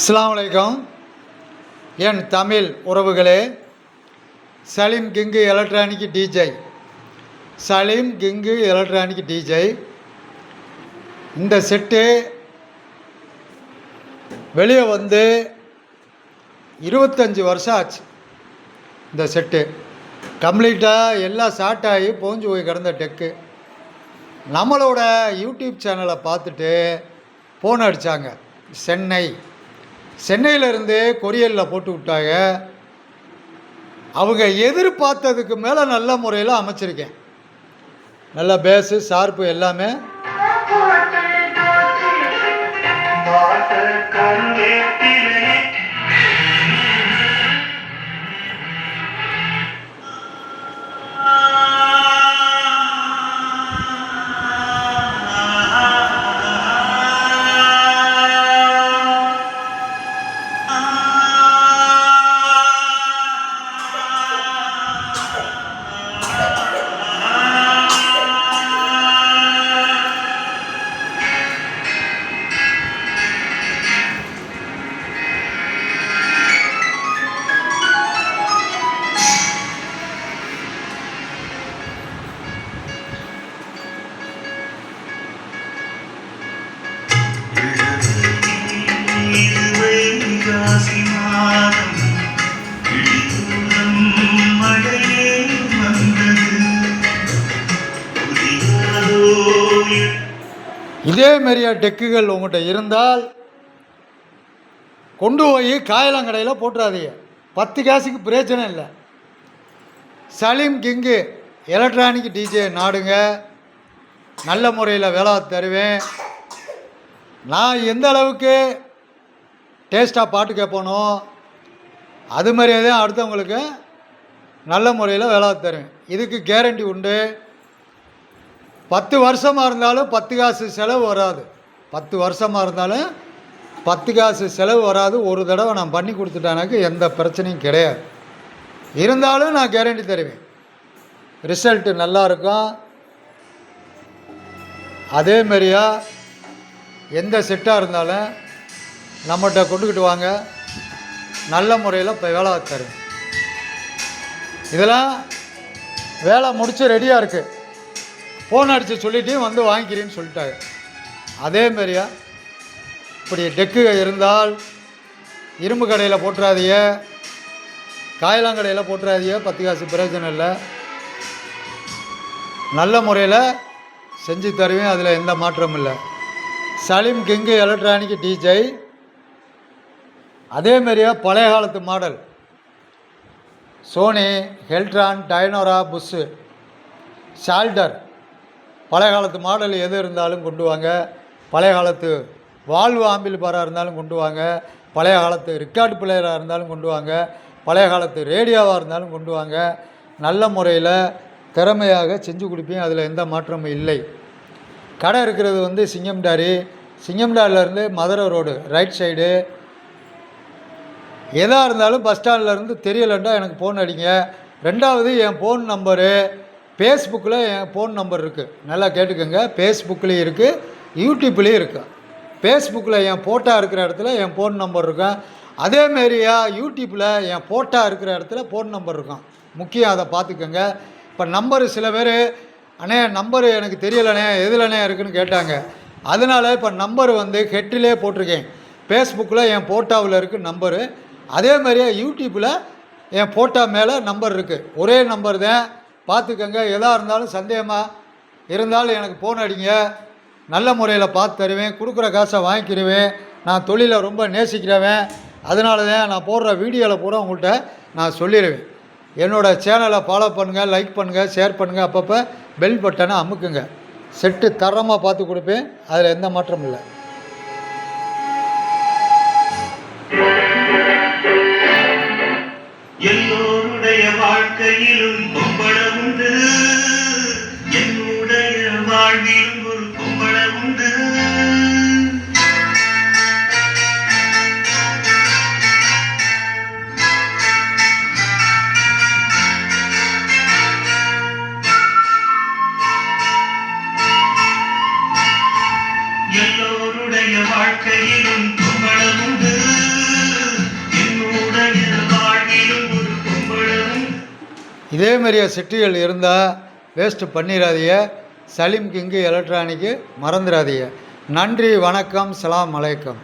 அஸ்ஸலாமு அலைக்கும். என் தமிழ் உறவுகளே, Salim king electronic DJ, Salim king electronic DJ. இந்த செட்டு வெளியே வந்து 25 வருஷம் ஆச்சு. இந்த செட்டு கம்ப்ளீட்டாக எல்லாம் ஷார்ட் ஆகி போஞ்சு போய் கிடந்த டெக்கு. நம்மளோட யூடியூப் சேனலை பார்த்துட்டு ஃபோன் அடித்தாங்க. சென்னையிலேருந்து கொரியரில் போட்டு விட்டாங்க. அவங்க எதிர்பார்த்ததுக்கு மேலே நல்ல முறையில் அமைச்சிருக்கேன். நல்ல பேஸு ஷார்ப்பு எல்லாமே. இதே மாதிரியா டெக்குகள் உங்கள்கிட்ட இருந்தால் கொண்டு போய் காயலாங்கடையில் போட்டுறாதீங்க. 10 காசுக்கு பிரயோஜனை இல்லை. சலீம் கிங்கு எலக்ட்ரானிக் டிஜே நாடுங்க. நல்ல முறையில் வேலை தருவேன். நான் எந்த அளவுக்கு டேஸ்ட்டாக பாட்டு கேட்பனோ அது மாதிரியே தான் அடுத்தவங்களுக்கு நல்ல முறையில் வேலை தருவேன். இதுக்கு கேரண்டி உண்டு. 10 வருஷமாக இருந்தாலும் 10 காசு செலவு வராது. 10 வருஷமாக இருந்தாலும் 10 காசு செலவு வராது. ஒரு தடவை நான் பண்ணி கொடுத்துட்டானாக்கு எந்த பிரச்சனையும் கிடையாது. இருந்தாலும் நான் கேரண்டி தருவேன். ரிசல்ட்டு நல்லா இருக்கும். அதே மாதிரியா எந்த செட்டாக இருந்தாலும் நம்மகிட்ட கொண்டுக்கிட்டு வாங்க. நல்ல முறையில் இப்போ வேலை தருவேன். இதெல்லாம் வேலை முடித்து ரெடியாக இருக்குது. ஃபோன் அடித்து சொல்லிவிட்டு வந்து வாங்கிக்கிறேன்னு சொல்லிட்டாங்க. அதே மாதிரியா இப்படி டெக்கு இருந்தால் இரும்பு கடையில் போட்டுறாதீங்க, காயலாங்கடையில் போட்டுறாதீங்க. 10 காசு பிரயோஜனம் இல்லை. நல்ல முறையில் செஞ்சு தருவேன். அதில் எந்த மாற்றமும் இல்லை. Salim king electronic DJ. அதே மாதிரியா பழைய காலத்து மாடல் சோனி, ஹெல்ட்ரான், டைனோரா, புஷ்ஷு, ஷால்டர் பழைய காலத்து மாடல் எது இருந்தாலும் கொண்டு வாங்க. பழைய காலத்து வால்வு ஆம்பிளிஃபையராக இருந்தாலும் கொண்டு வாங்க. பழைய காலத்து ரெக்கார்டு பிளேயராக இருந்தாலும் கொண்டு வாங்க. பழைய காலத்து ரேடியோவாக இருந்தாலும் கொண்டு வாங்க. நல்ல முறையில் திறமையாக செஞ்சு கொடுப்பேன். அதில் எந்த மாற்றமும் இல்லை. கடை இருக்கிறது வந்து சிங்கம்டாரிலேருந்து மதுரை ரோடு ரைட் சைடு. எதாக இருந்தாலும் பஸ் ஸ்டாண்ட்லேருந்து தெரியலண்டா எனக்கு ஃபோன் அடிங்க. 2வது என் ஃபோன் நம்பரு ஃபேஸ்புக்கில் என் ஃபோன் நம்பர் இருக்குது. நல்லா கேட்டுக்கோங்க. ஃபேஸ்புக்லேயும் இருக்குது, யூடியூப்லேயும் இருக்குது. ஃபேஸ்புக்கில் என் ஃபோட்டோ இருக்கிற இடத்துல என் ஃபோன் நம்பர் இருக்கும். அதேமாரியா யூடியூப்பில் என் ஃபோட்டோ இருக்கிற இடத்துல ஃபோன் நம்பர் இருக்கும். முக்கியம், அதை பார்த்துக்கோங்க. இப்போ நம்பரு சில பேர் அண்ணே நம்பரு எனக்கு தெரியலண்ணே எதுலண்ணே இருக்குதுன்னு கேட்டாங்க. அதனால் இப்போ நம்பர் வந்து ஹெட்டிலே போட்டிருக்கேன். ஃபேஸ்புக்கில் என் ஃபோட்டோவில் இருக்குது நம்பரு. அதே மாதிரியே யூடியூப்பில் என் ஃபோட்டோ மேலே நம்பர் இருக்குது. ஒரே நம்பர் தான், பார்த்துக்கங்க. எதாக இருந்தாலும் சந்தேகமாக இருந்தாலும் எனக்கு ஃபோன் அடிங்க. நல்ல முறையில் பார்த்து தருவேன். கொடுக்குற காசை வாங்கிக்கிடுவேன். நான் தொழிலை ரொம்ப நேசிக்கிறவன். அதனால தான் நான் போடுற வீடியோவில் பூரா உங்கள்கிட்ட நான் சொல்லிடுவேன். என்னோடய சேனலை ஃபாலோ பண்ணுங்கள், லைக் பண்ணுங்கள், ஷேர் பண்ணுங்கள். அப்பப்போ பெல் பட்டனை அமுக்குங்க. செட்டு தரமாக பார்த்து கொடுப்பேன். அதில் எந்த மாற்றமும் இல்லை. எல்லோருடைய வாழ்க்கையிலும் பொம்பளம் உண்டு, என்னுடைய வாழ்விலும் ஒரு பொம்பளம் உண்டு. எல்லோருடைய வாழ்க்கையிலும் பொம்பளம் உண்டு. இதே மாதிரியே சிட்டிகள் இருந்தால் வேஸ்ட்டு பண்ணிடாதீங்க. சலீம் கிங்கு எலக்ட்ரானிக்கு மறந்துடாதீங்க. நன்றி, வணக்கம், சலாம் அலைக்கம்.